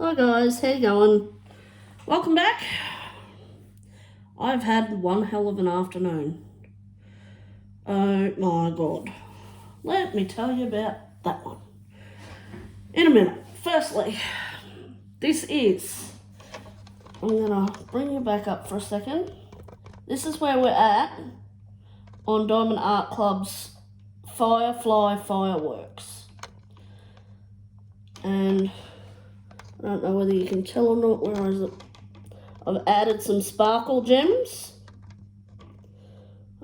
Hi guys, how you going? Welcome back. I've had one hell of an afternoon. Oh my god. Let me tell you about that one in a minute. Firstly, I'm gonna bring you back up for a second. This is where we're at on Diamond Art Club's Firefly Fireworks. And I don't know whether you can tell or not, where is it? I've added some sparkle gems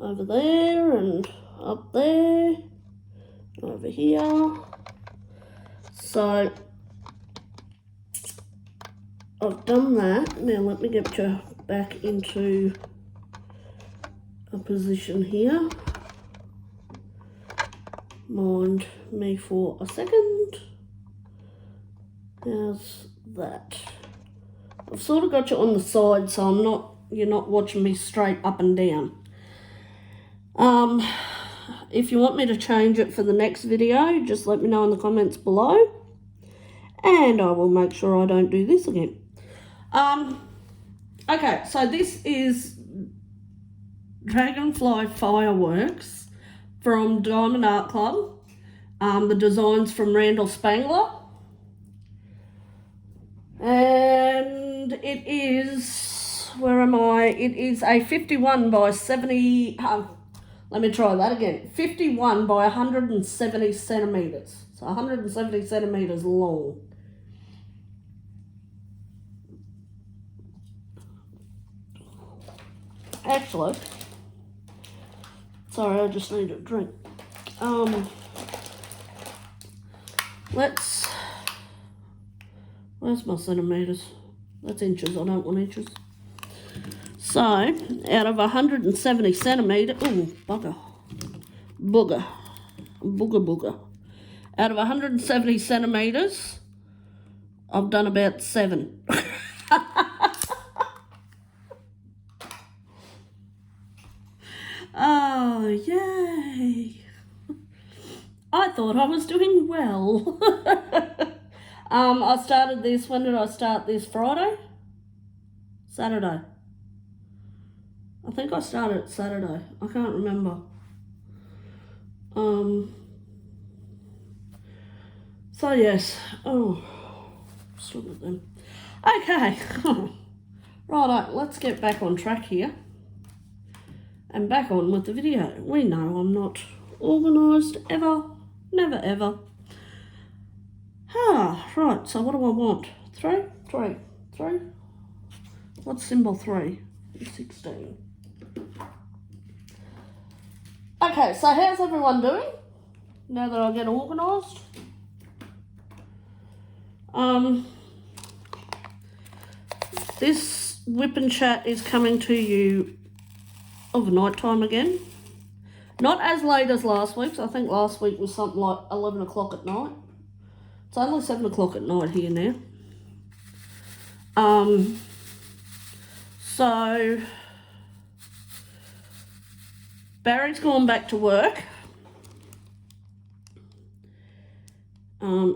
over there and up there, over here. So I've done that. Now let me get you back into a position here. Mind me for a second. How's that? I've sort of got you on the side, so you're not watching me straight up and down. If you want me to change it for the next video, just let me know in the comments below, and I will make sure I don't do this again. Okay, so this is Dragonfly Fireworks from Diamond Art Club. The design's from Randall Spangler. And it is, where am I? It is a 51 by 70, let me try that again. 51 by 170 centimetres. So 170 centimetres long. Actually, sorry, I just need a drink. Where's my centimetres? That's inches, I don't want inches. So, out of 170 centimetres, booger. Out of 170 centimetres, I've done about 7. Oh, yay. I thought I was doing well. I started this, when did I start this? Friday? Saturday. I think I started it Saturday. I can't remember. So yes. Oh, stop it then. Okay. Righto, let's get back on track here. And back on with the video. We know I'm not organised ever. Never ever. Right, so what do I want? 3? 3. 3? What's symbol 3? 16. Okay, so how's everyone doing? Now that I get organised. This whip and chat is coming to you of night time again. Not as late as last week's. I think last week was something like 11 o'clock at night. It's only 7 o'clock at night here now. So Barry's gone back to work.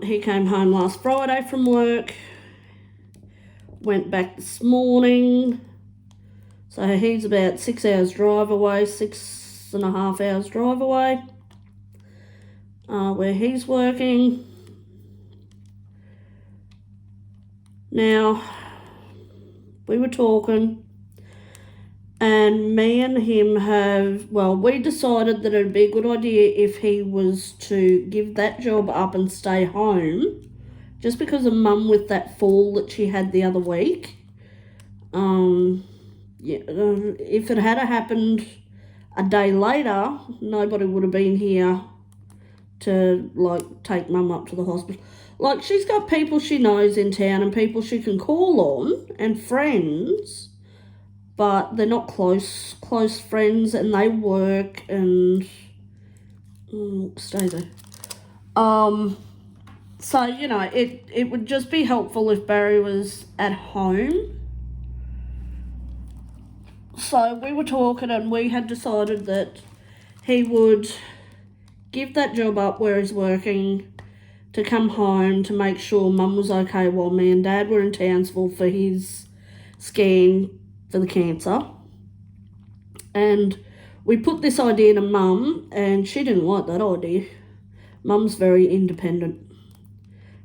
He came home last Friday from work. Went back this morning. So he's about 6 hours drive away, 6.5 hours drive away, where he's working. Now, we were talking, and me and him we decided that it'd be a good idea if he was to give that job up and stay home, just because of Mum with that fall that she had the other week. If it had happened a day later, nobody would have been here to, take Mum up to the hospital. She's got people she knows in town and people she can call on and friends, but they're not close friends, and they work and stay there. So, it would just be helpful if Barry was at home. So we were talking, and we had decided that he would give that job up where he's working, to come home to make sure Mum was okay while me and Dad were in Townsville for his scan for the cancer. And we put this idea to Mum, and she didn't like that idea. Mum's very independent.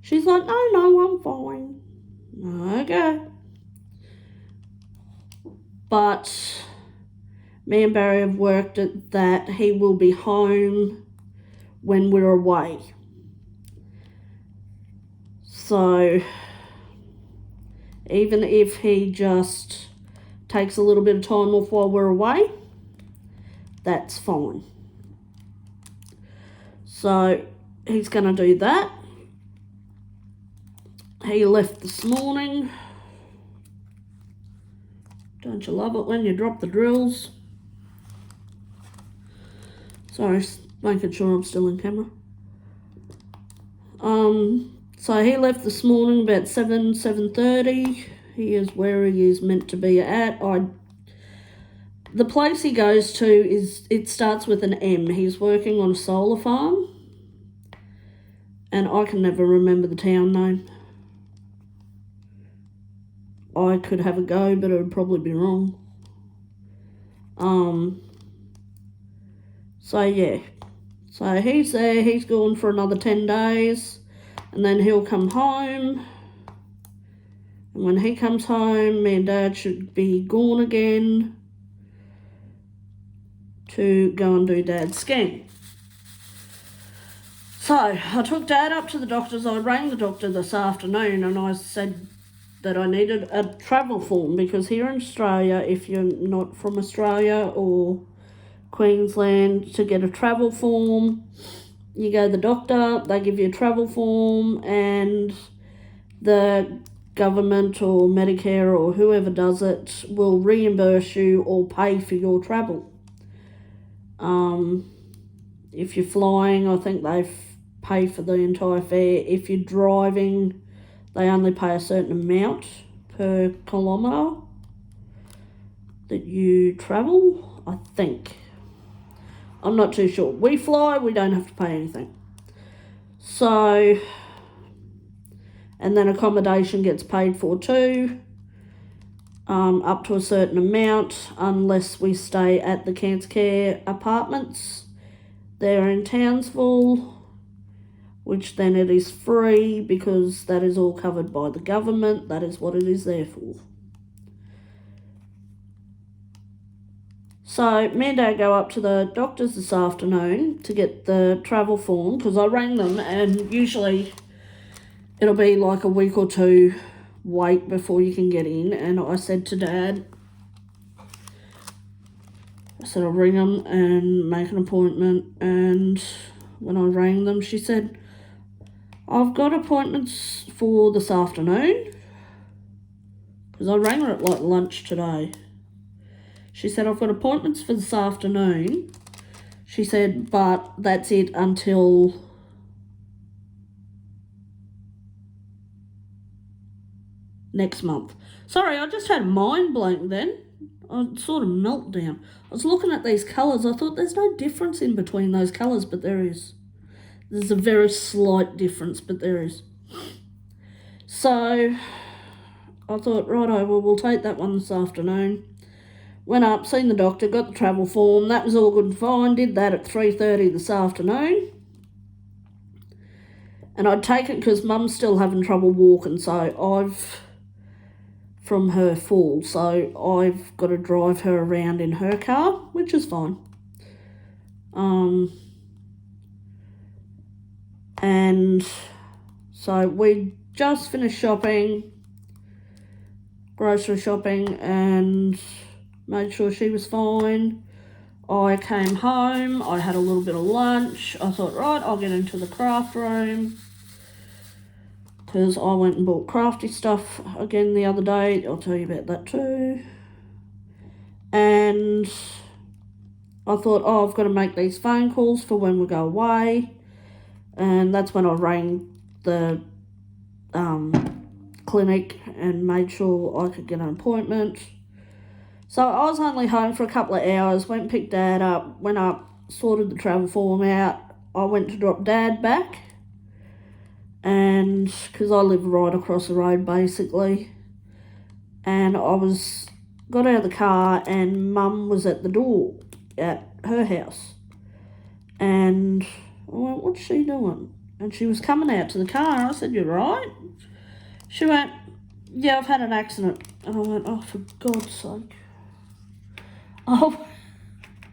She's like, no, I'm fine. Okay. But me and Barry have worked at that he will be home when we're away. So even if he just takes a little bit of time off while we're away, that's fine. So he's going to do that. He left this morning. Don't you love it when you drop the drills? Sorry, making sure I'm still in camera. So he left this morning about 7:30. He is where he is meant to be at. The place he goes to it starts with an M. He's working on a solar farm. And I can never remember the town name. I could have a go, but it would probably be wrong. So yeah. So he's there, he's gone for another 10 days, and then he'll come home. And when he comes home, me and Dad should be gone again to go and do Dad's scan. So I took Dad up to the doctor's. I rang the doctor this afternoon and I said that I needed a travel form, because here in Australia, if you're not from Australia or Queensland, to get a travel form, you go to the doctor, they give you a travel form, and the government or Medicare or whoever does it will reimburse you or pay for your travel. If you're flying, I think they pay for the entire fare. If you're driving, they only pay a certain amount per kilometre that you travel, I think. I'm not too sure. We fly, we don't have to pay anything. So, and then accommodation gets paid for too, up to a certain amount, unless we stay at the Cancer Care apartments. They're in Townsville, which then it is free because that is all covered by the government. That is what it is there for. So me and Dad go up to the doctor's this afternoon to get the travel form, because I rang them and usually it'll be like a week or two wait before you can get in. And I said to Dad, I said I'll ring them and make an appointment. And when I rang them, she said, I've got appointments for this afternoon, because I rang her at like lunch today. She said, I've got appointments for this afternoon. She said, but that's it until next month. Sorry, I just had a mind blank then. I sort of meltdown. I was looking at these colours. I thought there's no difference in between those colours, but there is. There's a very slight difference, but there is. So I thought, righto, well, we'll take that one this afternoon. Went up, seen the doctor, got the travel form. That was all good and fine. Did that at 3:30 this afternoon. And I'd take it because Mum's still having trouble walking, so from her fall, so I've got to drive her around in her car, which is fine. And so we just finished shopping, grocery shopping, and made sure she was fine. I came home, I had a little bit of lunch. I thought, right, I'll get into the craft room, because I went and bought crafty stuff again the other day. I'll tell you about that too. And I thought, oh, I've got to make these phone calls for when we go away. And that's when I rang the clinic and made sure I could get an appointment. So I was only home for a couple of hours, went and picked Dad up, went up, sorted the travel form out. I went to drop Dad back and because I live right across the road basically, and got out of the car and Mum was at the door at her house, and I went, what's she doing? And she was coming out to the car, and I said, you right? She went, yeah, I've had an accident. And I went, oh, for God's sake. Oh,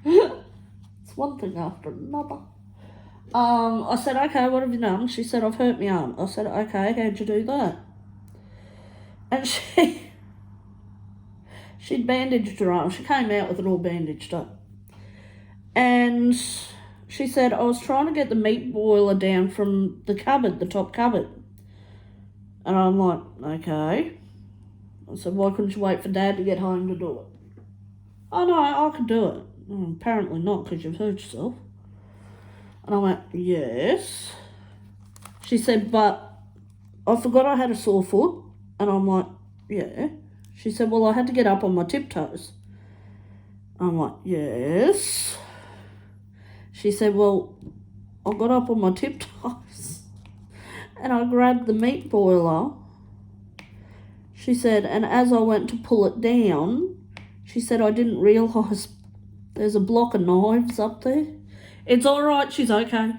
it's one thing after another. I said, okay, what have you done? She said, I've hurt my arm. I said, okay, how'd you do that? And she'd bandaged her arm. She came out with it all bandaged up. And she said, I was trying to get the meat boiler down from the cupboard, the top cupboard. And I'm like, okay. I said, why couldn't you wait for Dad to get home to do it? Oh, no, I could do it. Apparently not, because you've hurt yourself. And I went, yes. She said, but I forgot I had a sore foot. And I'm like, yeah. She said, well, I had to get up on my tiptoes. I'm like, yes. She said, well, I got up on my tiptoes and I grabbed the meat boiler. She said, and as I went to pull it down, she said, I didn't realise there's a block of knives up there. It's all right, she's okay.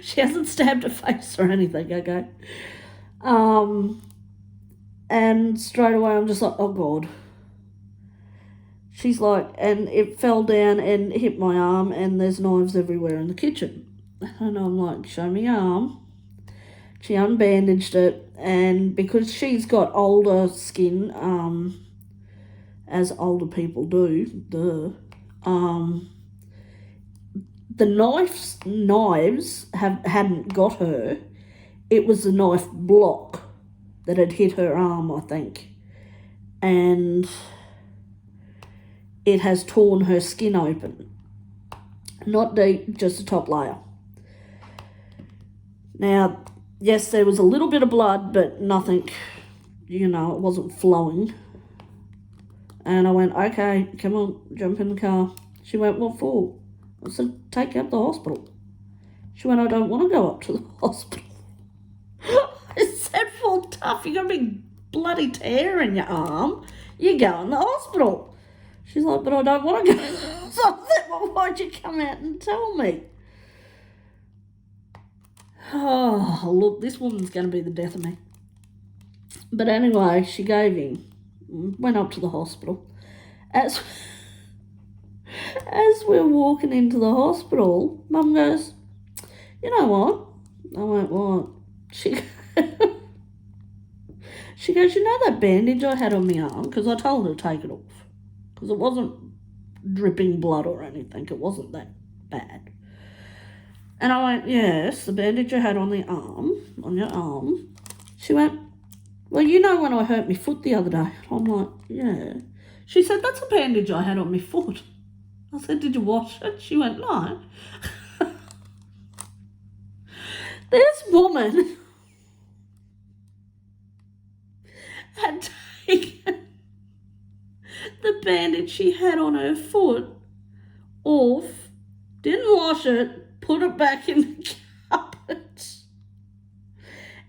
She hasn't stabbed her face or anything, okay? And straight away I'm just like, oh God. She's like, and it fell down and hit my arm and there's knives everywhere in the kitchen. And I'm like, show me your arm. She unbandaged it, and because she's got older skin, as older people do, the knives hadn't got her. It was the knife block that had hit her arm, I think. And it has torn her skin open. Not deep, just the top layer. Now, yes, there was a little bit of blood, but nothing, it wasn't flowing. And I went, okay, come on, jump in the car. She went, what for? I said, take you up to the hospital. She went, I don't want to go up to the hospital. I said, well, tough, you got a big bloody tear in your arm. You go in the hospital. She's like, but I don't want to go. So I said, well, why'd you come out and tell me? Oh, look, this woman's going to be the death of me. But anyway, she gave in, went up to the hospital. As we're walking into the hospital, Mum goes, you know what? I went, what? She goes, you know that bandage I had on my arm? Because I told her to take it off. Because it wasn't dripping blood or anything. It wasn't that bad. And I went, yes, the bandage I had on your arm. She went, well, you know when I hurt my foot the other day? I'm like, yeah. She said, that's a bandage I had on my foot. I said, did you wash it? She went, no. This woman had taken the bandage she had on her foot off, didn't wash it, put it back in the cupboard.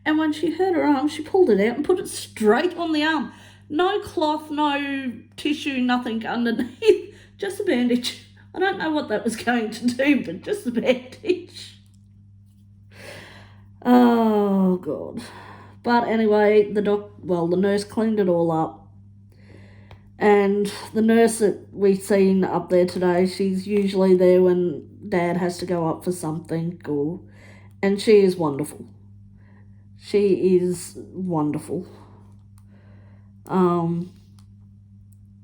And when she hurt her arm, she pulled it out and put it straight on the arm. No cloth, no tissue, nothing underneath, just a bandage. I don't know what that was going to do, but just a bandage. Oh, God. But anyway, the nurse cleaned it all up. And the nurse that we've seen up there today, she's usually there when Dad has to go up for something, and she is wonderful. She is wonderful.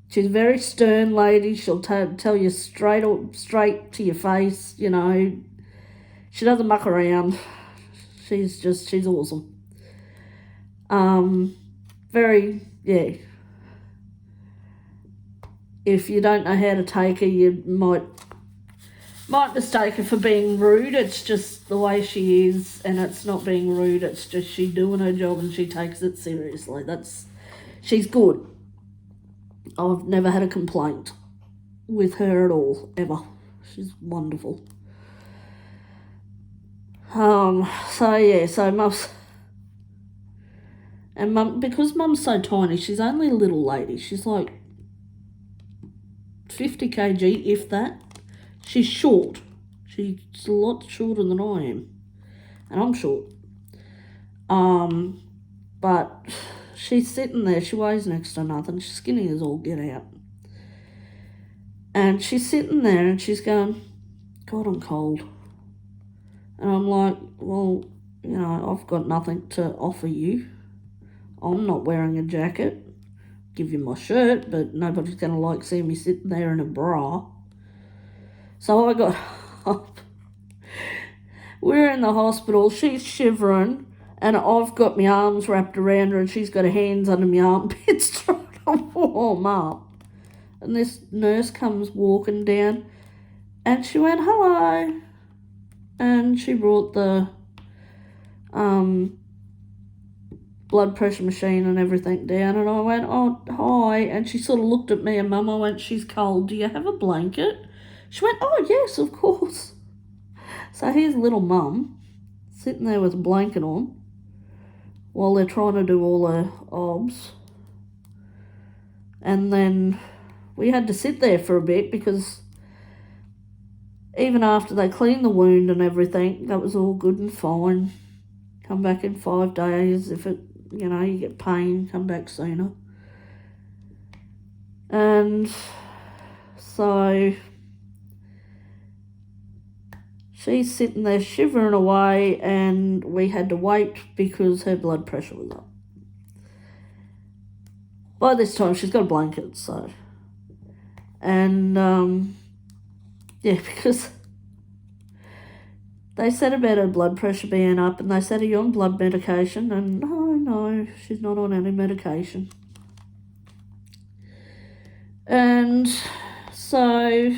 She's a very stern lady. She'll tell you straight to your face, She doesn't muck around. She's awesome. Yeah. If you don't know how to take her, you might mistake her for being rude. It's just the way she is, and it's not being rude. It's just she doing her job and she takes it seriously. She's good. I've never had a complaint with her at all, ever. She's wonderful. So yeah, so mum's... And mum, because mum's so tiny, she's only a little lady. She's like 50 kg, if that. She's short. She's a lot shorter than I am. And I'm short. But she's sitting there. She weighs next to nothing. She's skinny as all get out. And she's sitting there and she's going, God, I'm cold. And I'm like, well, you know, I've got nothing to offer you. I'm not wearing a jacket. Give you my shirt, but nobody's going to like see me sitting there in a bra. So I got up. We're in the hospital. She's shivering, and I've got my arms wrapped around her, and she's got her hands under my armpits trying to warm up. And this nurse comes walking down, and she went, hello. And she brought the blood pressure machine and everything down, and I went, oh, hi. And she sort of looked at me and Mum. I went, she's cold. Do you have a blanket? She went, oh, yes, of course. So here's little Mum sitting there with a blanket on while they're trying to do all her obs. And then we had to sit there for a bit because even after they cleaned the wound and everything, that was all good and fine. Come back in 5 days. If it, you know, you get pain, come back sooner. And so she's sitting there shivering away, and we had to wait because her blood pressure was up. By this time, she's got a blanket, so. And, yeah, because they said about her blood pressure being up, and they said, are you on blood medication? And no, she's not on any medication. And so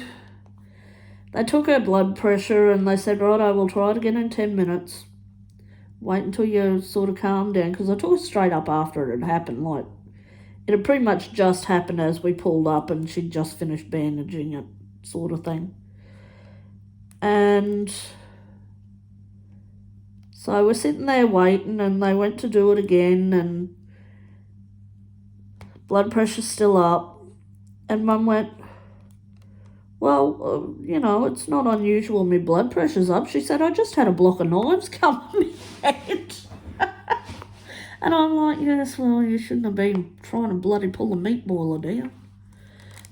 they took her blood pressure and they said, right, I will try it again in 10 minutes. Wait until you sort of calm down, because I took her straight up after it had happened. Like, it had pretty much just happened as we pulled up and she'd just finished bandaging it, sort of thing. And so we're sitting there waiting, and they went to do it again, and blood pressure's still up. And Mum went, well, you know, it's not unusual my blood pressure's up. She said, I just had a block of knives come on my head. And I'm like, yes, well, you shouldn't have been trying to bloody pull the meat boiler down.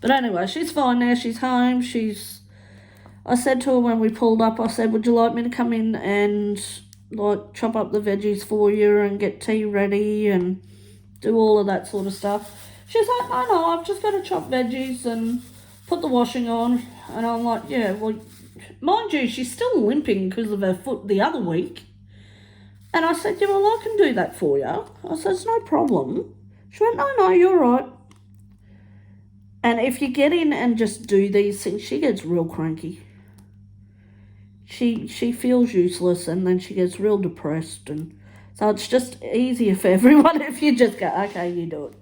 But anyway, she's fine now. She's home. I said to her when we pulled up, I said, would you like me to come in and, like, chop up the veggies for you and get tea ready and do all of that sort of stuff? She's like, no, I've just got to chop veggies and put the washing on. And I'm like, yeah, well, mind you, she's still limping because of her foot the other week. And I said, yeah, well, I can do that for you. I said, it's no problem. She went, no, you're right. And if you get in and just do these things, she gets real cranky. She feels useless, and then she gets real depressed. And so it's just easier for everyone if you just go, okay, you do it.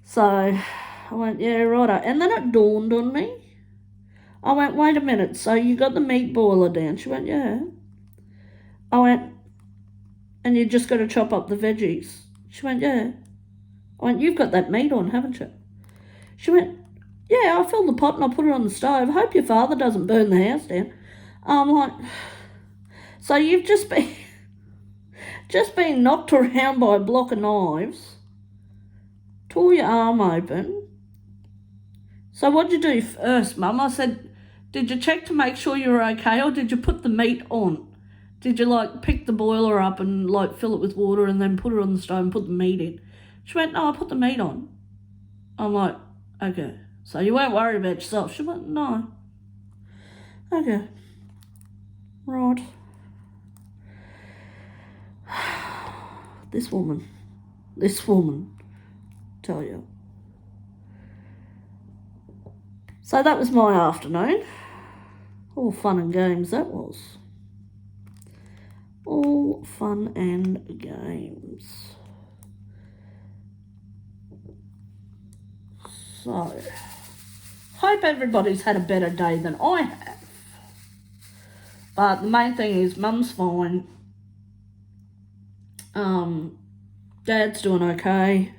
So I went, yeah, righto. And then it dawned on me. I went, wait a minute, so you got the meat boiler down? She went, yeah. I went, and you just got to chop up the veggies? She went, yeah. I went, you've got that meat on, haven't you? She went, yeah, I filled the pot and I put it on the stove. I hope your father doesn't burn the house down. I'm like, so you've just been knocked around by a block of knives, tore your arm open. So what'd you do first, Mum? I said, did you check to make sure you were okay, or did you put the meat on? Did you, like, pick the boiler up and, like, fill it with water and then put it on the stove and put the meat in? She went, no, I put the meat on. I'm like, okay. So you weren't worried about yourself? She went, no. Okay. Right. This woman, tell you. So that was my afternoon. All fun and games that was. All fun and games. So, hope everybody's had a better day than I have. But the main thing is Mum's fine. Dad's doing okay.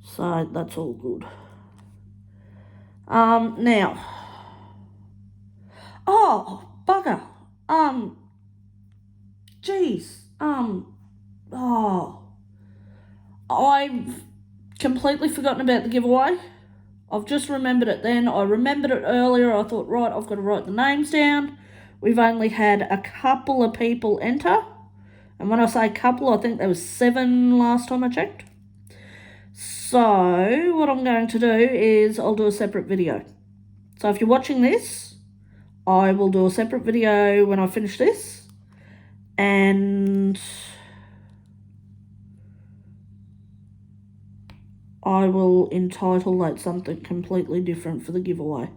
So that's all good. Now. Oh, bugger. Jeez. I've completely forgotten about the giveaway. I've just remembered it then. I remembered it earlier. I thought, right, I've got to write the names down. We've only had a couple of people enter. And when I say couple, I think there was 7 last time I checked. So what I'm going to do is I'll do a separate video. So if you're watching this, I will do a separate video when I finish this. And I will entitle that something completely different for the giveaway.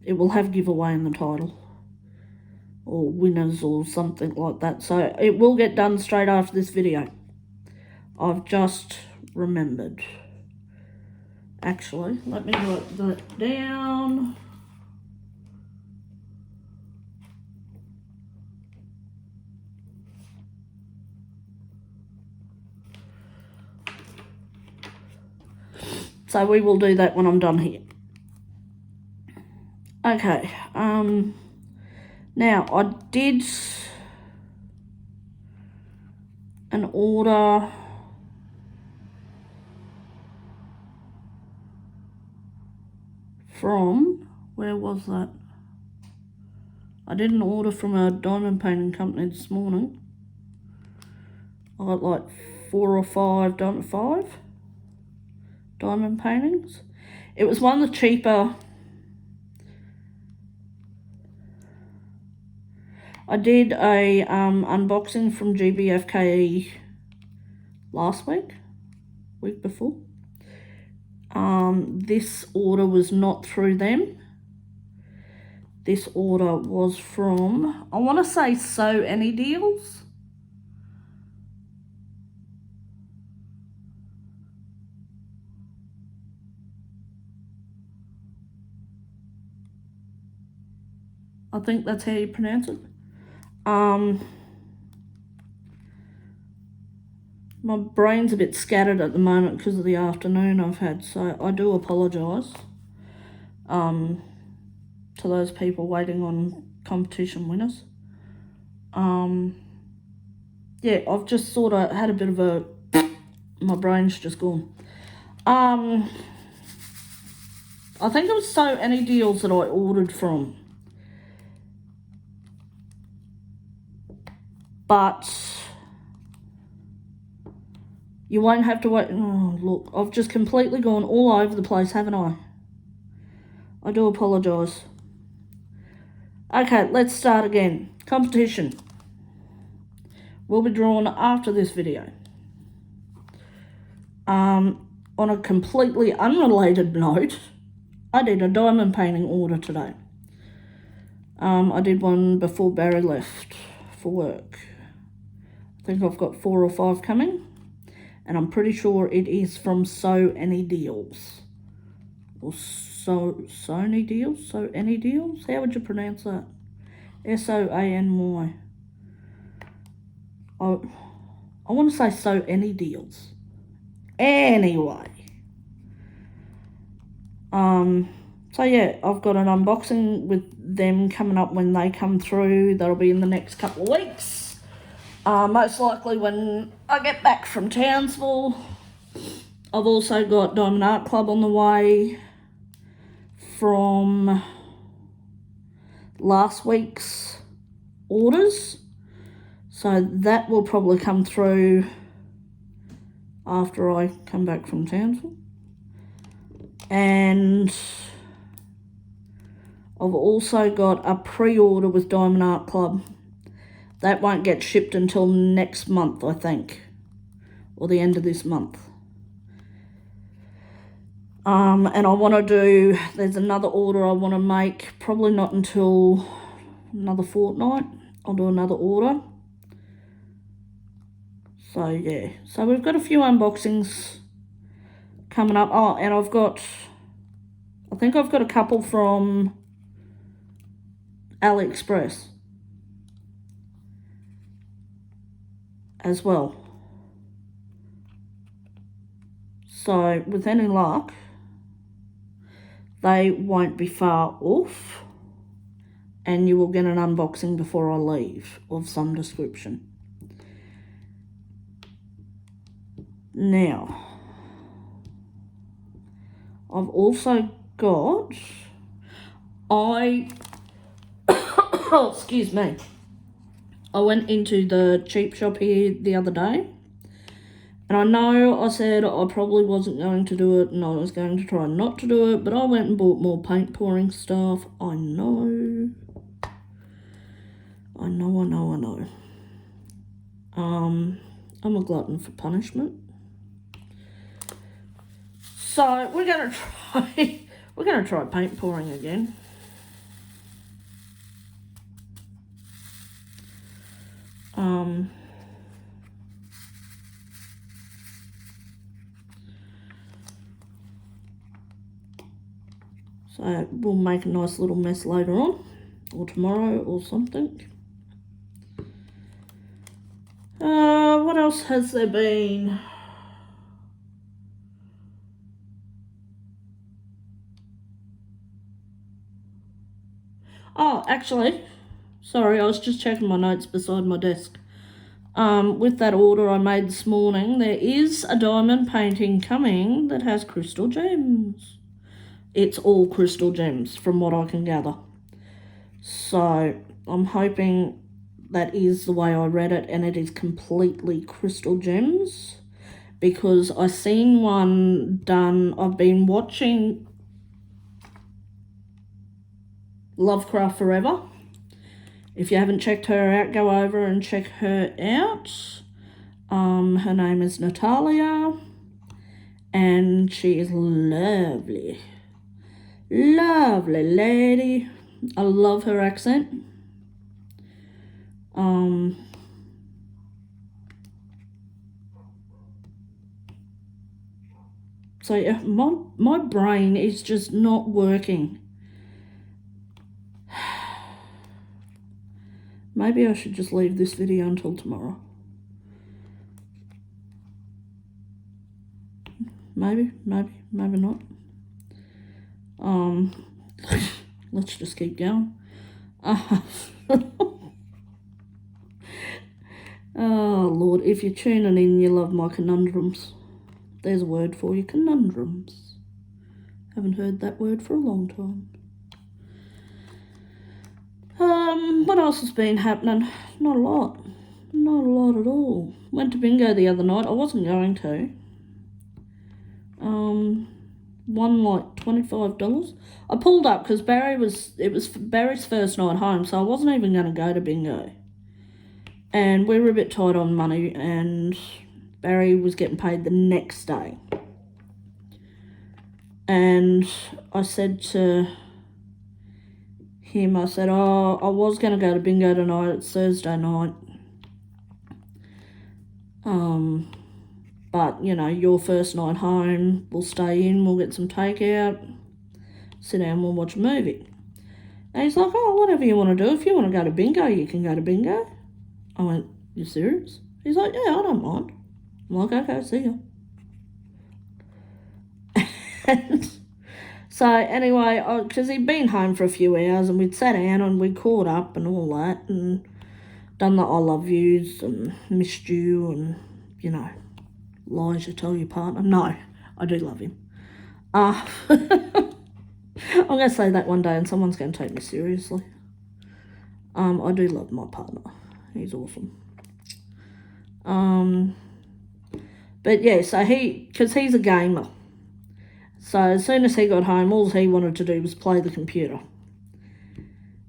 It will have giveaway in the title, or winners or something like that. So it will get done straight after this video. I've just remembered. Actually, let me write that down. So we will do that when I'm done here. Okay, now I did an order from, where was that? I did an order from a diamond painting company this morning. I got like 4 or 5 diamond paintings. It was one of the cheaper. I did a unboxing from GBFKE last week before. This order was not through them. This order was from, I want to say So Any Deals. I think that's how you pronounce it. My brain's a bit scattered at the moment because of the afternoon I've had, so I do apologise to those people waiting on competition winners. Yeah, I've just sort of had a bit of a, my brain's just gone. I think it was So Any Deals that I ordered from. But you won't have to wait. Oh, look, I've just completely gone all over the place, haven't I? I do apologise. Okay, let's start again. Competition will be drawn after this video. On a completely unrelated note, I did a diamond painting order today. I did one before Barry left for work. I think I've got 4 or 5 coming. And I'm pretty sure it is from So Any Deals. Or Sony Deals? So Any Deals? How would you pronounce that? S-O-A-N-Y. I want to say So Any Deals. Anyway. So yeah, I've got an unboxing with them coming up when they come through. That'll be in the next couple of weeks. Most likely when I get back from Townsville. I've also got Diamond Art Club on the way from last week's orders. So that will probably come through after I come back from Townsville. And I've also got a pre-order with Diamond Art Club. That won't get shipped until next month, I think, or the end of this month. And I want to do, there's another order I want to make, probably not until another fortnight. I'll do another order. So, yeah. So, we've got a few unboxings coming up. Oh, and I've got I think I've got a couple from AliExpress as well. So with any luck, they won't be far off, and you will get an unboxing before I leave of some description. Now, I've also got, oh, excuse me, I went into the cheap shop here the other day, and I know I said I probably wasn't going to do it and I was going to try not to do it, but I went and bought more paint pouring stuff. I know. I'm a glutton for punishment. So we're gonna try paint pouring again. So we'll make a nice little mess later on, or tomorrow, or something. What else has there been? Oh, actually, sorry, I was just checking my notes beside my desk. With that order I made this morning, there is a diamond painting coming that has crystal gems. It's all crystal gems from what I can gather. So I'm hoping that is the way I read it, and it is completely crystal gems, because I seen one done. I've been watching Lovecraft Forever. If you haven't checked her out, go over and check her out. Her name is Natalia, and she is lovely. Lovely lady. I love her accent. So yeah, my brain is just not working. Maybe I should just leave this video until tomorrow. Maybe not. Let's just keep going. Oh, Lord, if you're tuning in, you love my conundrums. There's a word for you, conundrums. Haven't heard that word for a long time. What else has been happening? Not a lot. Not a lot at all. Went to bingo the other night. I wasn't going to. Won like $25. I pulled up because it was Barry's first night home, so I wasn't even going to go to bingo. And we were a bit tight on money, and Barry was getting paid the next day. And I said to him, I said, oh, I was going to go to bingo tonight. It's Thursday night. But, you know, your first night home, we'll stay in, we'll get some takeout, sit down, we'll watch a movie. And he's like, oh, whatever you want to do. If you want to go to bingo, you can go to bingo. I went, you serious? He's like, yeah, I don't mind. I'm like, okay, see ya. And so anyway, because he'd been home for a few hours, and we'd sat down and we'd caught up and all that, and done the I love yous and missed you and, you know, lies you tell your partner. No, I do love him. I'm going to say that one day and someone's going to take me seriously. I do love my partner. He's awesome. But yeah, so because he's a gamer. So as soon as he got home, all he wanted to do was play the computer.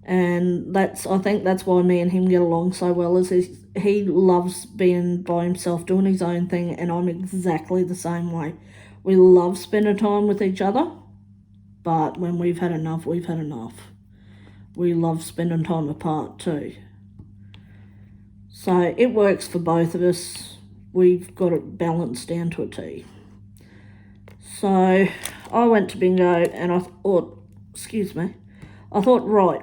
And I think that's why me and him get along so well, is he loves being by himself, doing his own thing, and I'm exactly the same way. We love spending time with each other, but when we've had enough, we've had enough. We love spending time apart too. So it works for both of us. We've got it balanced down to a T. So I went to bingo and I thought, excuse me, I thought, right,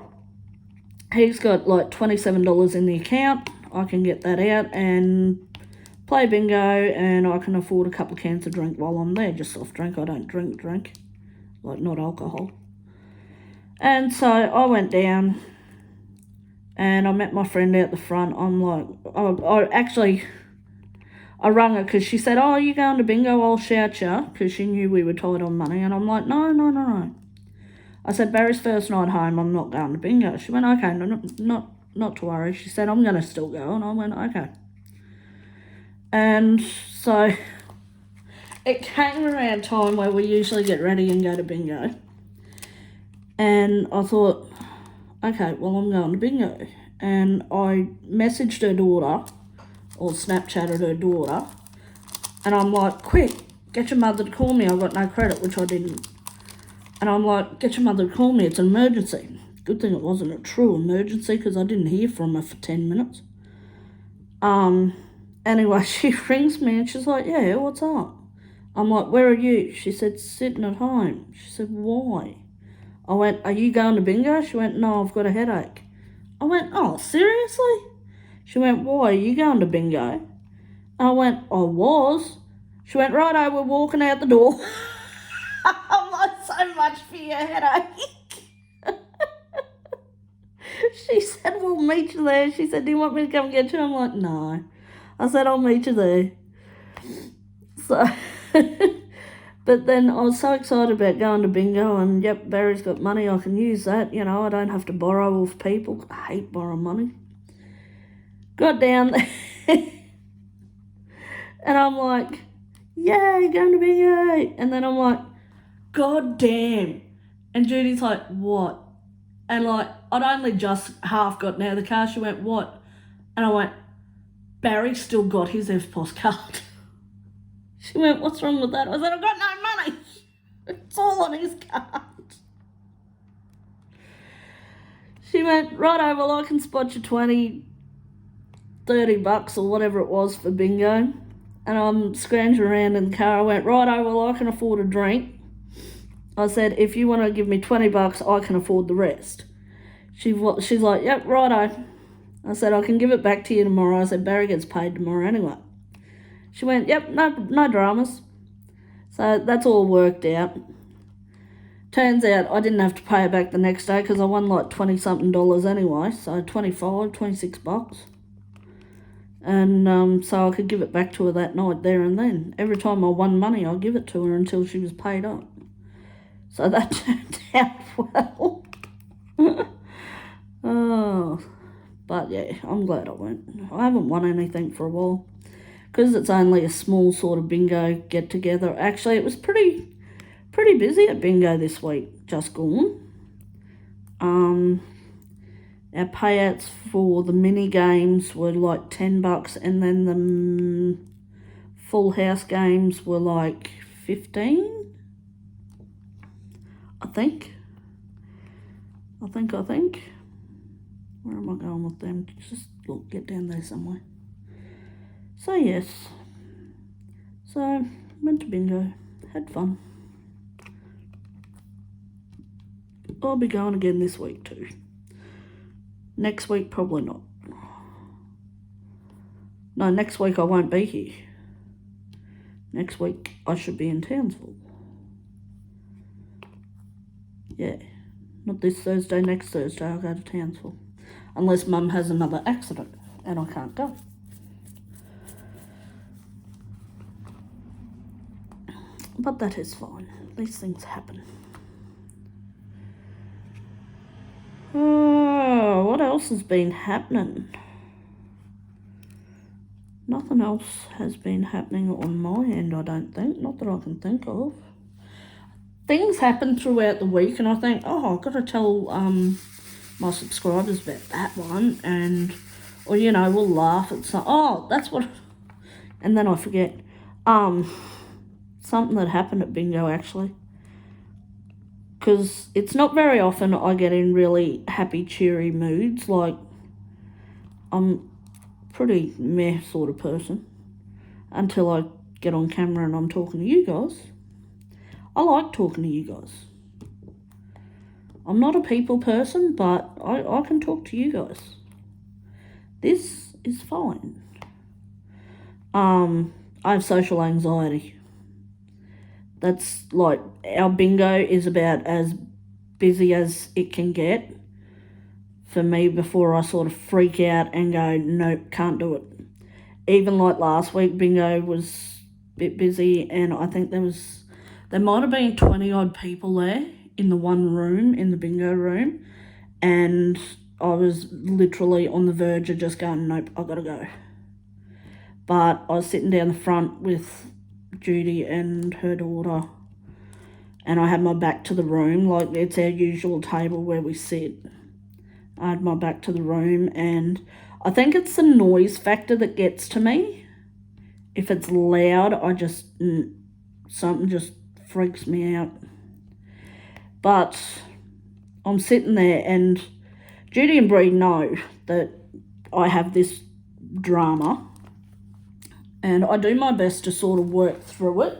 he's got like $27 in the account. I can get that out and play bingo, and I can afford a couple of cans of drink while I'm there. Just soft drink. I don't drink, like not alcohol. And so I went down and I met my friend out the front. I'm like, I rang her because she said, oh, are you going to bingo? I'll shout you, because she knew we were tight on money. And I'm like, no. I said, Barry's first night home, I'm not going to bingo. She went, okay, not to worry. She said, I'm going to still go. And I went, okay. And so it came around time where we usually get ready and go to bingo. And I thought, okay, well, I'm going to bingo. And I messaged her daughter, or Snapchatted her daughter, and I'm like, quick, get your mother to call me. I've got no credit, which I didn't. And I'm like, get your mother to call me. It's an emergency. Good thing it wasn't a true emergency, because I didn't hear from her for 10 minutes. Anyway, she rings me and she's like, yeah, what's up? I'm like, where are you? She said, sitting at home. She said, why? I went, are you going to bingo? She went, no, I've got a headache. I went, oh, seriously? She went, why? Are you going to bingo? I went, I was. She went, righto, we're walking out the door. I'm like, so much for your headache. She said, we'll meet you there. She said, do you want me to come get you? I'm like, no. I said, I'll meet you there. So, but then I was so excited about going to bingo, and yep, Barry's got money, I can use that. You know, I don't have to borrow off people. I hate borrowing money. Got down there, and I'm like, yay, going to bingo. And then I'm like, God damn. And Judy's like, what? And like, I'd only just half gotten out of the car. She went, what? And I went, Barry still got his EFTPOS card. She went, what's wrong with that? I said, I've got no money. It's all on his card. She went, righto, well, I can spot you 20, 30 bucks or whatever it was for bingo. And I'm scrounging around in the car. I went, righto, well, I can afford a drink. I said, if you want to give me 20 bucks, I can afford the rest. She's like, yep, righto. I said, I can give it back to you tomorrow. I said, Barry gets paid tomorrow anyway. She went, yep, no dramas. So that's all worked out. Turns out I didn't have to pay her back the next day, because I won like $20-something anyway. So 26 bucks. And so I could give it back to her that night there and then. Every time I won money, I'd give it to her until she was paid up. So that turned out well. Oh, but yeah, I'm glad I went. I haven't won anything for a while, because it's only a small sort of bingo get together. Actually, it was pretty busy at bingo this week, just gone. Our payouts for the mini games were like $10, and then the full house games were like 15. I think. Where am I going with them? Just look, get down there somewhere. So yes. So went to bingo. Had fun. I'll be going again this week too. Next week probably not. No, next week I won't be here. Next week I should be in Townsville. Yeah, not this Thursday, next Thursday I'll go to Townsville. Unless Mum has another accident and I can't go. But that is fine. These things happen. Oh, what else has been happening? Nothing else has been happening on my end, I don't think. Not that I can think of. Things happen throughout the week, and I think, oh, I've got to tell my subscribers about that one, and, or, you know, we'll laugh at some, oh, that's what, and then I forget. Something that happened at bingo, actually, because it's not very often I get in really happy, cheery moods. Like, I'm pretty meh sort of person until I get on camera and I'm talking to you guys. I like talking to you guys. I'm not a people person, but I can talk to you guys. This is fine. I have social anxiety. That's like, our bingo is about as busy as it can get for me before I sort of freak out and go, nope, can't do it. Even like last week, bingo was a bit busy, and I think there might have been 20 odd people there in the one room, in the bingo room, and I was literally on the verge of just going, nope, I gotta go. But I was sitting down the front with Judy and her daughter, and I had my back to the room, like it's our usual table where we sit. I had my back to the room, and I think it's the noise factor that gets to me. If it's loud, something just freaks me out. But I'm sitting there, and Judy and Bree know that I have this drama, and I do my best to sort of work through it.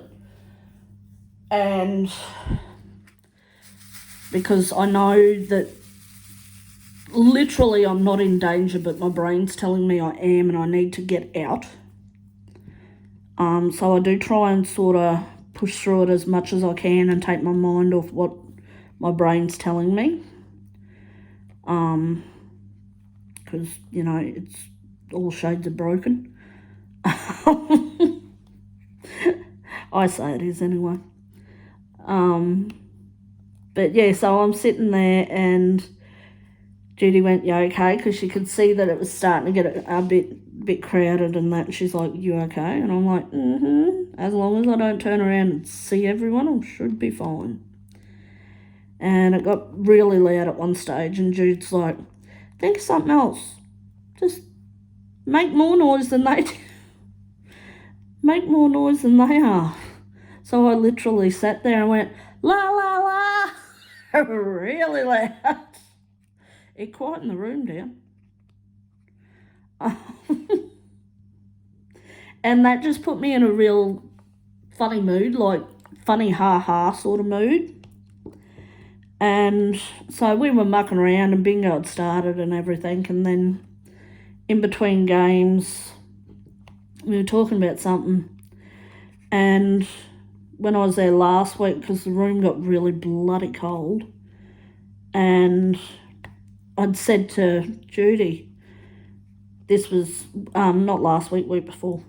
And because I know that literally I'm not in danger, but my brain's telling me I am, and I need to get out. So I do try and sort of push through it as much as I can and take my mind off what my brain's telling me. Because, you know, it's all shades of broken. I say it is anyway. But yeah, so I'm sitting there, and Judy went, "You okay?" Because she could see that it was starting to get a bit crowded and that. She's like, "You okay?" And I'm like, as long as I don't turn around and see everyone, I should be fine. And it got really loud at one stage, and Jude's like, "Think of something else. Just make more noise than they do. Make more noise than they are." So I literally sat there and went, "La, la, la," really loud. It quietened the room down. And that just put me in a real funny mood, like funny ha-ha sort of mood. And so we were mucking around, and bingo had started and everything, and then in between games we were talking about something, and when I was there last week, because the room got really bloody cold, and I'd said to Judy, this was not last week, week before,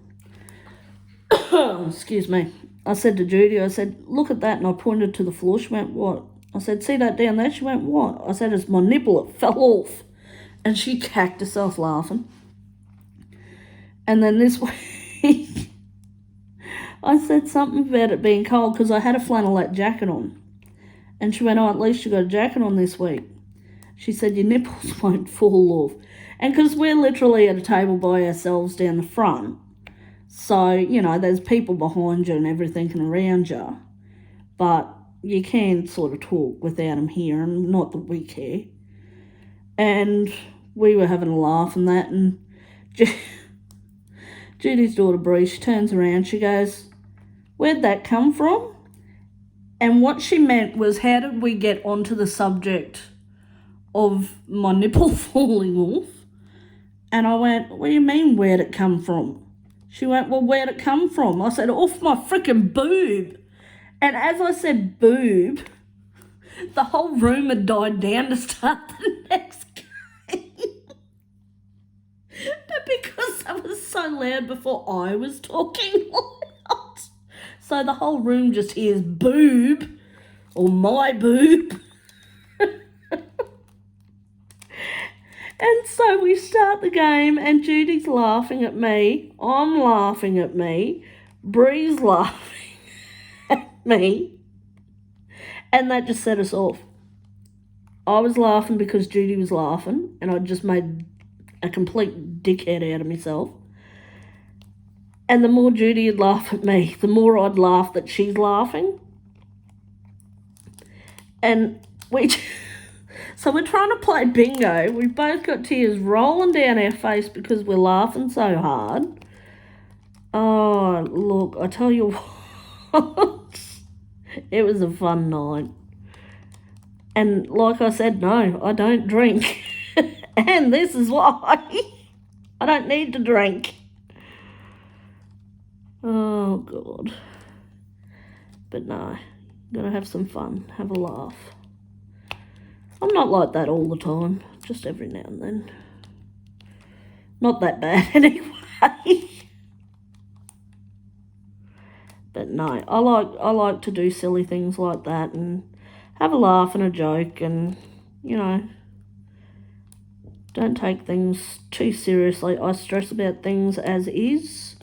excuse me, I said to Judy, I said, "Look at that," and I pointed to the floor. She went, "What?" I said, "See that down there?" She went, "What?" I said, "It's my nipple, it fell off." And she cacked herself laughing. And then this week, I said something about it being cold because I had a flannelette jacket on. And she went, "Oh, at least you got a jacket on this week." She said, "Your nipples won't fall off." And because we're literally at a table by ourselves down the front, so, you know, there's people behind you and everything and around you, but you can sort of talk without them here, and not that we care. And we were having a laugh and that, and Judy's daughter Bree, she turns around, she goes, "Where'd that come from?" And what she meant was, how did we get onto the subject of my nipple falling off? And I went, "What do you mean, where'd it come from?" She went, "Well, where'd it come from?" I said, "Off my freaking boob." And as I said boob, the whole room had died down to start the next game. But because I was so loud before I was talking loud, so the whole room just hears boob, or my boob. And so we start the game, and Judy's laughing at me, I'm laughing at me, Bree's laughing at me, and that just set us off. I was laughing because Judy was laughing, and I just made a complete dickhead out of myself. And the more Judy would laugh at me, the more I'd laugh that she's laughing. And so we're trying to play bingo. We've both got tears rolling down our face because we're laughing so hard. Oh, look, I tell you what. It was a fun night. And like I said, no, I don't drink. And this is why. I don't need to drink. Oh, God. But no, gotta have some fun, have a laugh. I'm not like that all the time, just every now and then. Not that bad anyway. But no, I like to do silly things like that and have a laugh and a joke and, you know, don't take things too seriously. I stress about things as is.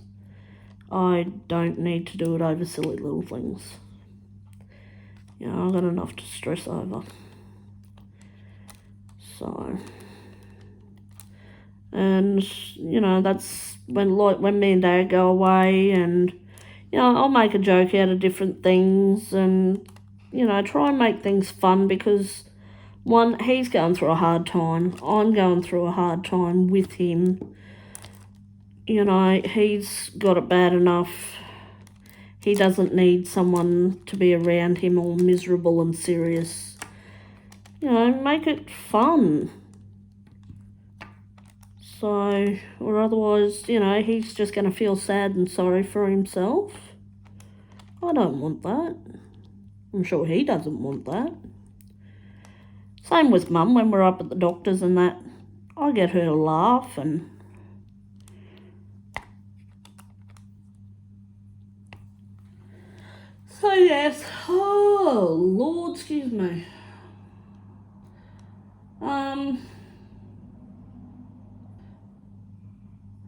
I don't need to do it over silly little things. You know, I've got enough to stress over. So, and, you know, that's when me and Dad go away and, you know, I'll make a joke out of different things and, you know, try and make things fun because, one, he's going through a hard time. I'm going through a hard time with him. You know, he's got it bad enough. He doesn't need someone to be around him all miserable and serious. You know, make it fun. So, or otherwise, you know, he's just going to feel sad and sorry for himself. I don't want that. I'm sure he doesn't want that. Same with Mum when we're up at the doctor's and that. I get her to laugh and... So, yes. Oh, Lord, excuse me.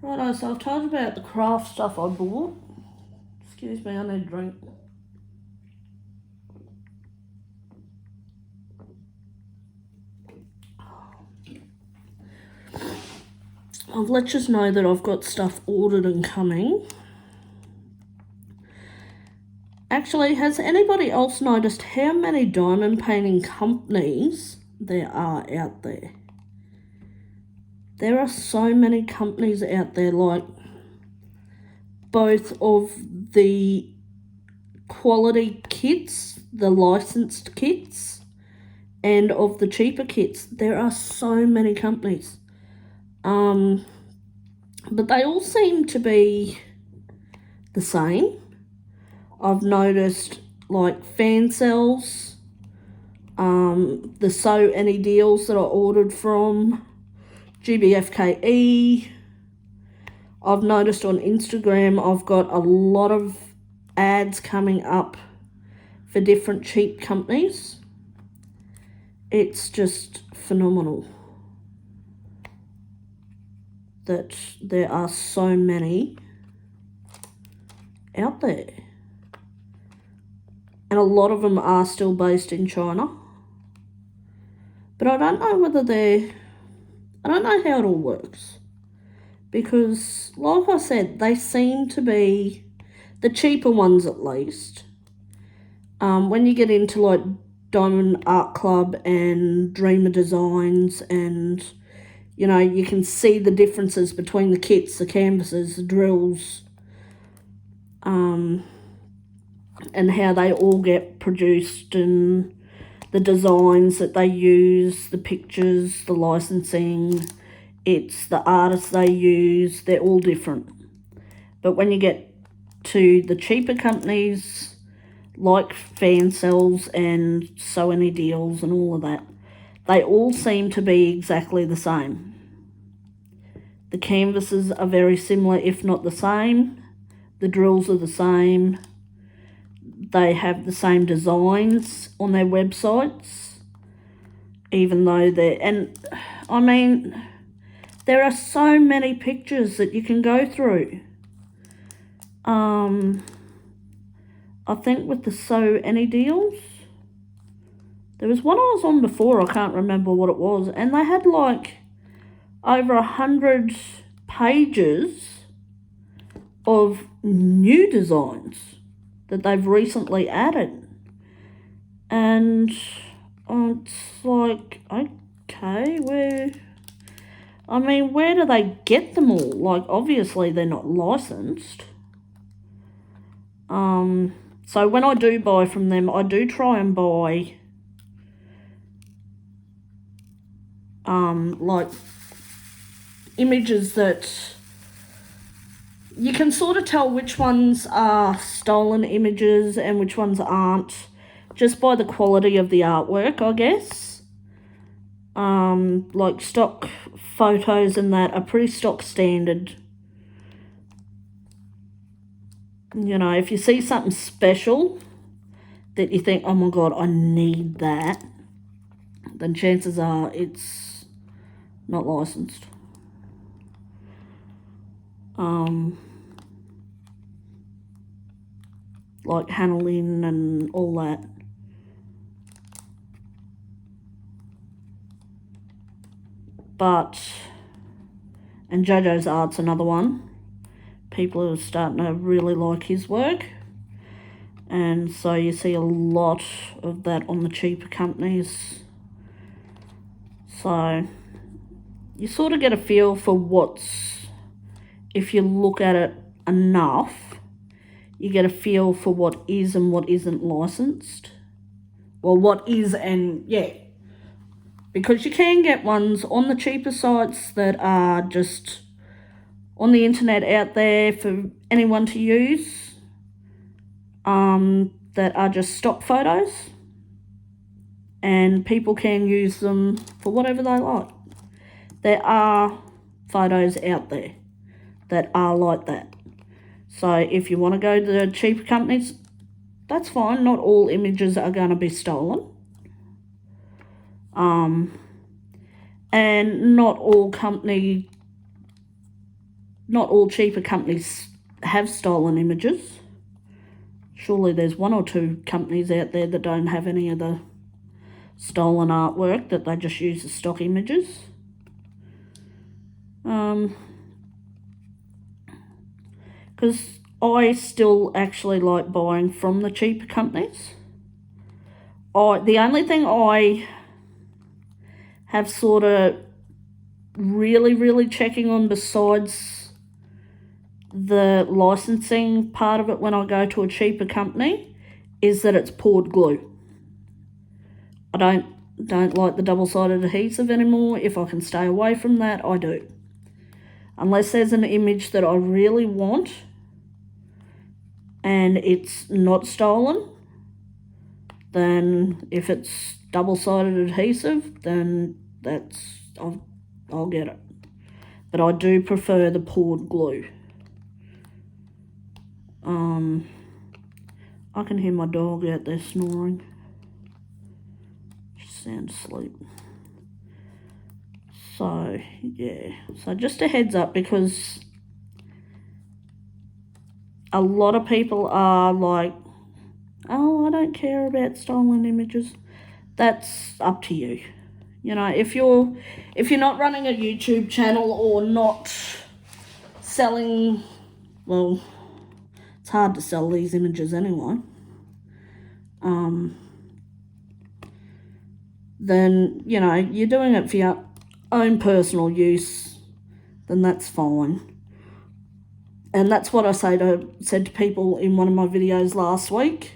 Righto, so I've told you about the craft stuff I bought. Excuse me, I need a drink. I've let you know that I've got stuff ordered and coming. Actually, has anybody else noticed how many diamond painting companies there are out there? There are so many companies out there, like both of the quality kits, the licensed kits, and of the cheaper kits. There are so many companies. But they all seem to be the same. I've noticed like fan cells, the So Any Deals that I ordered from, GBFKE. I've noticed on Instagram I've got a lot of ads coming up for different cheap companies. It's just phenomenal that there are so many out there. And a lot of them are still based in China. But I don't know whether I don't know how it all works. Because, like I said, they seem to be the cheaper ones at least. When you get into like Diamond Art Club and Dreamer Designs and, you know, you can see the differences between the kits, the canvases, the drills, and how they all get produced and the designs that they use, the pictures, the licensing, it's the artists they use, they're all different. But when you get to the cheaper companies like Fan Cells and So Any Deals and all of that, they all seem to be exactly the same. The canvases are very similar, if not the same. The drills are the same. They have the same designs on their websites, even though they're... And, I mean, there are so many pictures that you can go through. I think with the So Any Deals, there was one I was on before, I can't remember what it was, and they had like over 100 pages of new designs that they've recently added. And it's like, okay, where do they get them all? Like, obviously they're not licensed. So when I do buy from them, I do try and buy like images that you can sort of tell which ones are stolen images and which ones aren't, just by the quality of the artwork, I guess. Like stock photos and that are pretty stock standard. You know, if you see something special that you think, oh my God, I need that, then chances are it's not licensed. Like Hannah Lynn and all that. And JoJo's Art's another one. People are starting to really like his work. And so you see a lot of that on the cheaper companies. So you sort of get a feel for what's, if you look at it enough, you get a feel for what is and what isn't licensed. Well, what is and, yeah. Because you can get ones on the cheaper sites that are just on the internet out there for anyone to use, that are just stock photos, and people can use them for whatever they like. There are photos out there that are like that. So if you want to go to the cheaper companies, that's fine. Not all images are going to be stolen. And not all cheaper companies have stolen images. Surely there's one or two companies out there that don't have any of the stolen artwork, that they just use the stock images. Because I still actually like buying from the cheaper companies. The only thing I have sort of really checking on, besides the licensing part of it when I go to a cheaper company, is that it's poured glue. I don't like the double-sided adhesive anymore. If I can stay away from that, I do. Unless there's an image that I really want and it's not stolen, then if it's double-sided adhesive, then I'll get it. But I do prefer the poured glue. I can hear my dog out there snoring. She's sound asleep. So, yeah. So just a heads up, because a lot of people are like, oh, I don't care about stolen images. That's up to you. You know, if you're not running a YouTube channel or not selling, well, it's hard to sell these images anyway. Then, you know, you're doing it for your own personal use, then that's fine. And that's what I said to people in one of my videos last week,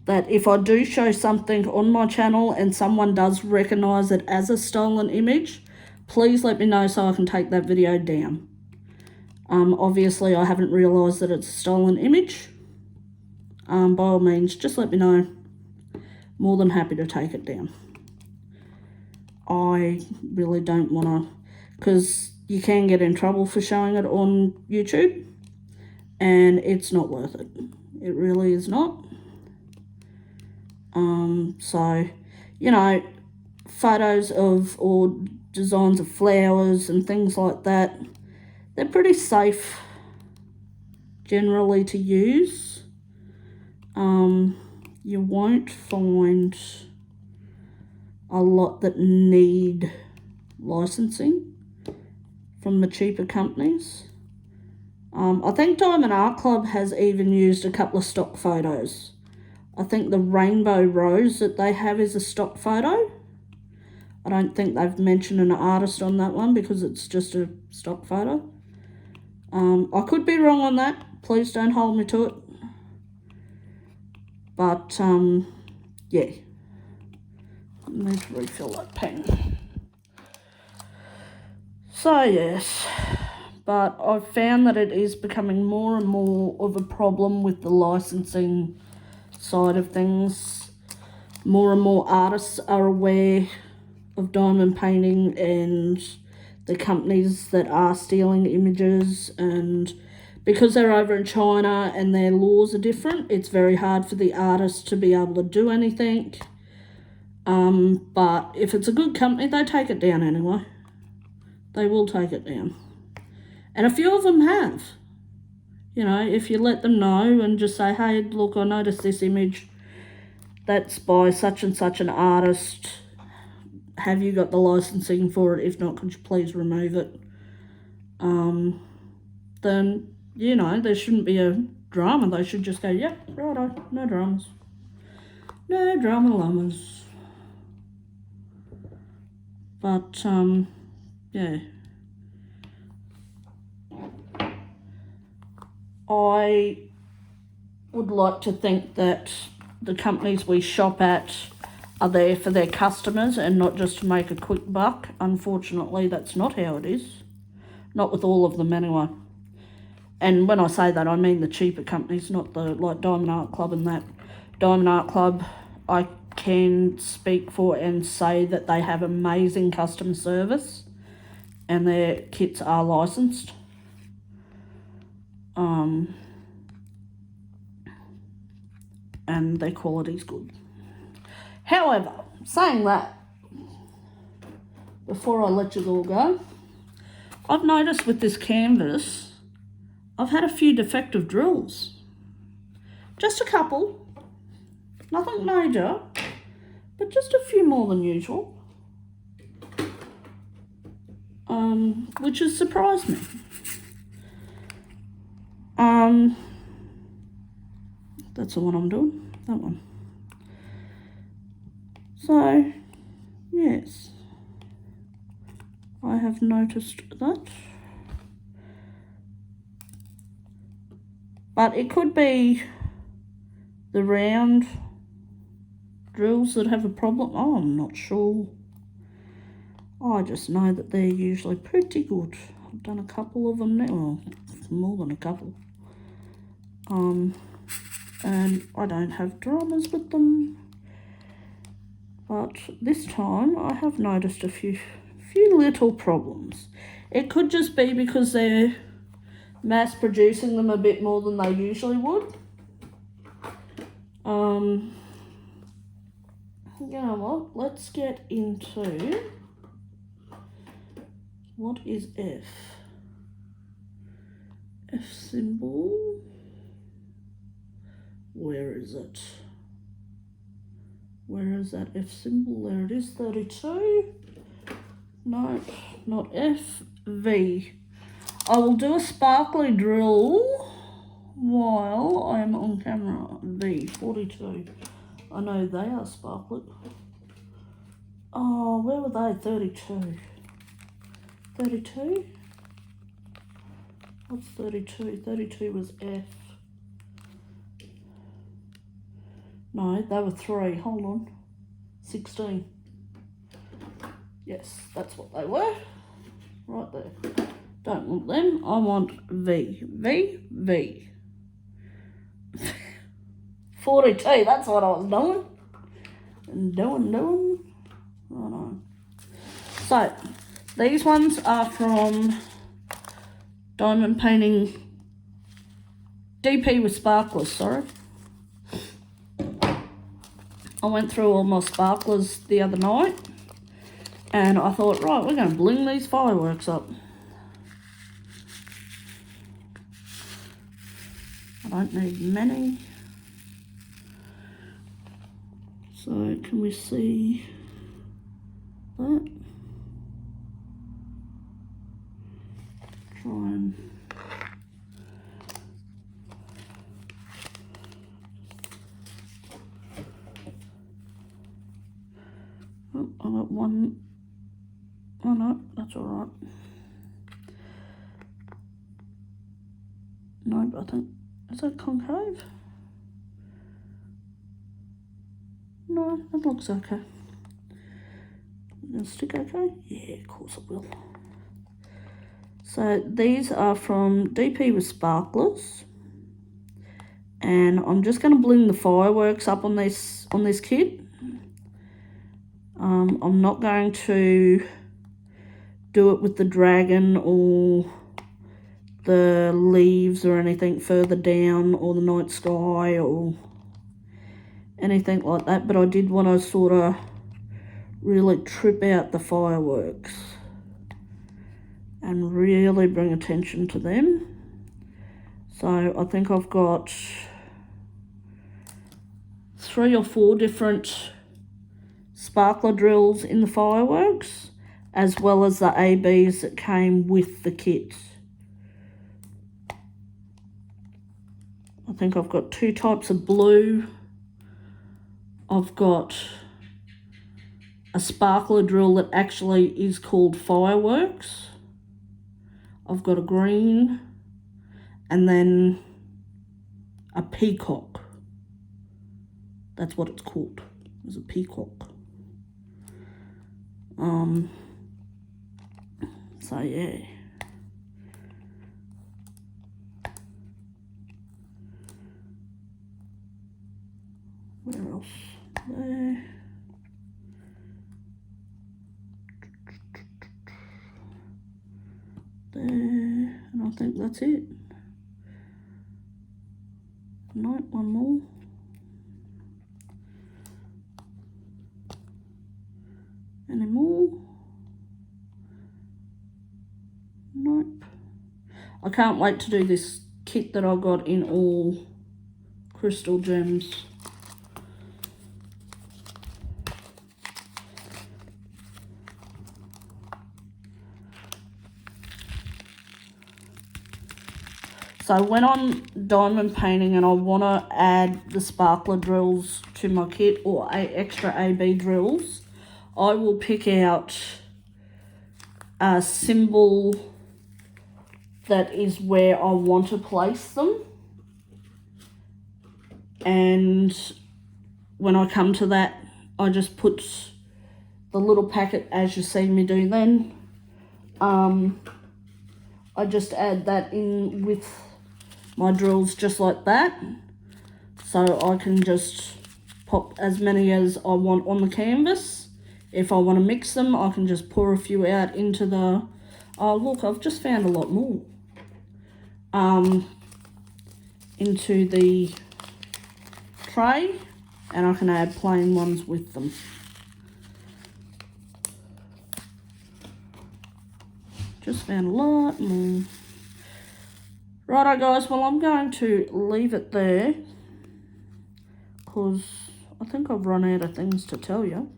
that if I do show something on my channel and someone does recognise it as a stolen image, please let me know so I can take that video down. Obviously, I haven't realised that it's a stolen image. By all means, just let me know. More than happy to take it down. I really don't want to, because you can get in trouble for showing it on YouTube, and it's not worth it. It really is not. So, you know, photos of or designs of flowers and things like that, they're pretty safe generally to use. You won't find a lot that need licensing from the cheaper companies. I think Diamond Art Club has even used a couple of stock photos. I think the rainbow rose that they have is a stock photo. I don't think they've mentioned an artist on that one because it's just a stock photo. I could be wrong on that. Please don't hold me to it. But, yeah. I need to refill that pen. So, yes. But I've found that it is becoming more and more of a problem with the licensing side of things. More and more artists are aware of diamond painting and the companies that are stealing images, and because they're over in China and their laws are different, it's very hard for the artists to be able to do anything. But if it's a good company, they take it down anyway. They will take it down. And a few of them have. You know, if you let them know and just say, hey, look, I noticed this image that's by such and such an artist. Have you got the licensing for it? If not, could you please remove it? Then, you know, there shouldn't be a drama. They should just go, yep, righto, no dramas. No drama llamas. But, yeah. I would like to think that the companies we shop at are there for their customers and not just to make a quick buck. Unfortunately, that's not how it is. Not with all of them anyway. And when I say that, I mean the cheaper companies, not the like Diamond Art Club and that. Diamond Art Club, I can speak for and say that they have amazing customer service and their kits are licensed. And their quality's good. However, saying that, before I let you all go, I've noticed with this canvas, I've had a few defective drills. Just a couple. Nothing major, but just a few more than usual. Which has surprised me. That's the one I'm doing, that one. So, yes, I have noticed that. But it could be the round drills that have a problem. Oh, I'm not sure. I just know that they're usually pretty good. I've done a couple of them now, well, more than a couple. And I don't have dramas with them. But this time I have noticed a few little problems. It could just be because they're mass producing them a bit more than they usually would. You know what? Let's get into what is F? F symbol. Where is it? Where is that F symbol? There it is, 32. No, not F, V. I will do a sparkly drill while I am on camera. V, 42. I know they are sparkly. Oh, where were they? 32. 32? What's 32? 32 was F. No, they were 3. Hold on. 16. Yes, that's what they were. Right there. Don't want them. I want V. V, V. 42, that's what I was doing. Doing. Right on. So, these ones are from Diamond Painting DP with Sparklers, sorry. I went through all my sparklers the other night and I thought, right, we're going to bling these fireworks up. I don't need many. So can we see that? Try and... Oh, I got one. Oh no, that's all right. No, but I think, is that concave? No, that looks okay. Gonna stick okay? Yeah, of course it will. So these are from DP with Sparklers. And I'm just going to bling the fireworks up on this kit. I'm not going to do it with the dragon or the leaves or anything further down, or the night sky or anything like that, but I did want to sort of really trip out the fireworks and really bring attention to them. So I think I've got 3 or 4 different sparkler drills in the fireworks, as well as the ABs that came with the kit. I think I've got 2 types of blue. I've got a sparkler drill that actually is called fireworks. I've got a green, and then a peacock. That's what it's called. It's a peacock. So yeah. Where else? There. There. And I think that's it. No, one more. Any more? Nope. I can't wait to do this kit that I got in all crystal gems. So when I'm diamond painting and I want to add the sparkler drills to my kit, or extra AB drills, I will pick out a symbol that is where I want to place them. And when I come to that, I just put the little packet as you see me do then. I just add that in with my drills just like that. So I can just pop as many as I want on the canvas. If I want to mix them, I can just pour a few out into the... Oh, look, I've just found a lot more. Into the tray, and I can add plain ones with them. Just found a lot more. Righto guys, well I'm going to leave it there because I think I've run out of things to tell you.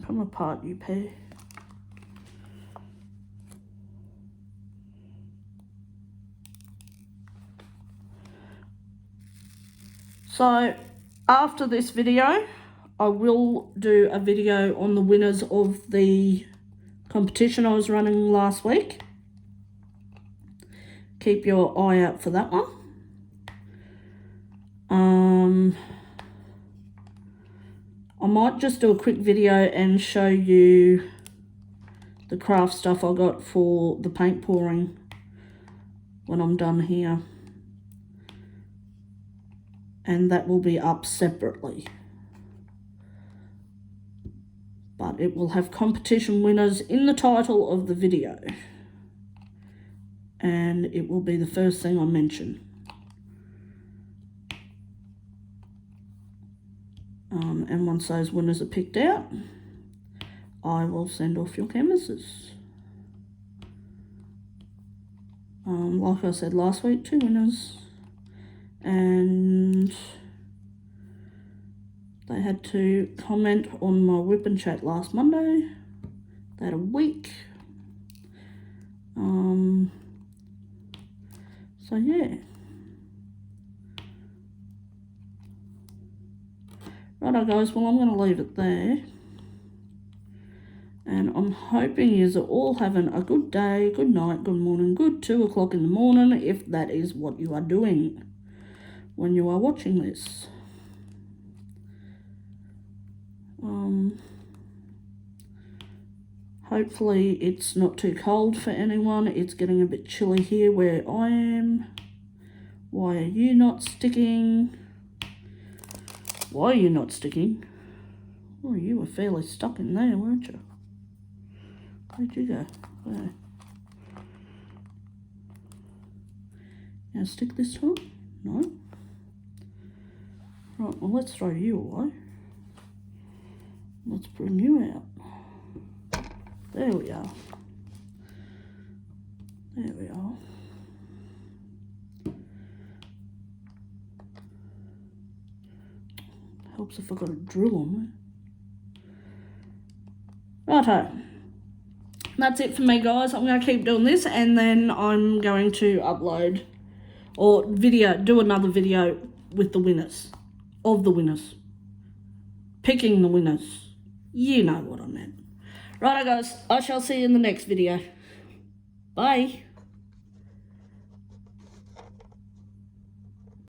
Come apart, you pair. So after this video, I will do a video on the winners of the competition I was running last week. Keep your eye out for that one. I might just do a quick video and show you the craft stuff I got for the paint pouring when I'm done here. And that will be up separately. But it will have competition winners in the title of the video. And it will be the first thing I mention. And once those winners are picked out, I will send off your canvases. Like I said last week, 2 winners. And they had to comment on my whip and chat last Monday. They had a week. So yeah. Righto guys, well I'm going to leave it there. And I'm hoping you're all having a good day, good night, good morning, good 2 o'clock in the morning, if that is what you are doing when you are watching this. Hopefully it's not too cold for anyone. It's getting a bit chilly here where I am. Why are you not sticking? Why are you not sticking? Oh, you were fairly stuck in there, weren't you? Where'd you go? There. Now stick this time? No? Right, well let's throw you away. Let's bring you out. There we are. There we are. Helps if I got a drill on there. Righto. That's it for me, guys. I'm going to keep doing this, and then I'm going to upload or do another video with the winners. Of the winners. Picking the winners. You know what I meant. Righto, guys. I shall see you in the next video. Bye.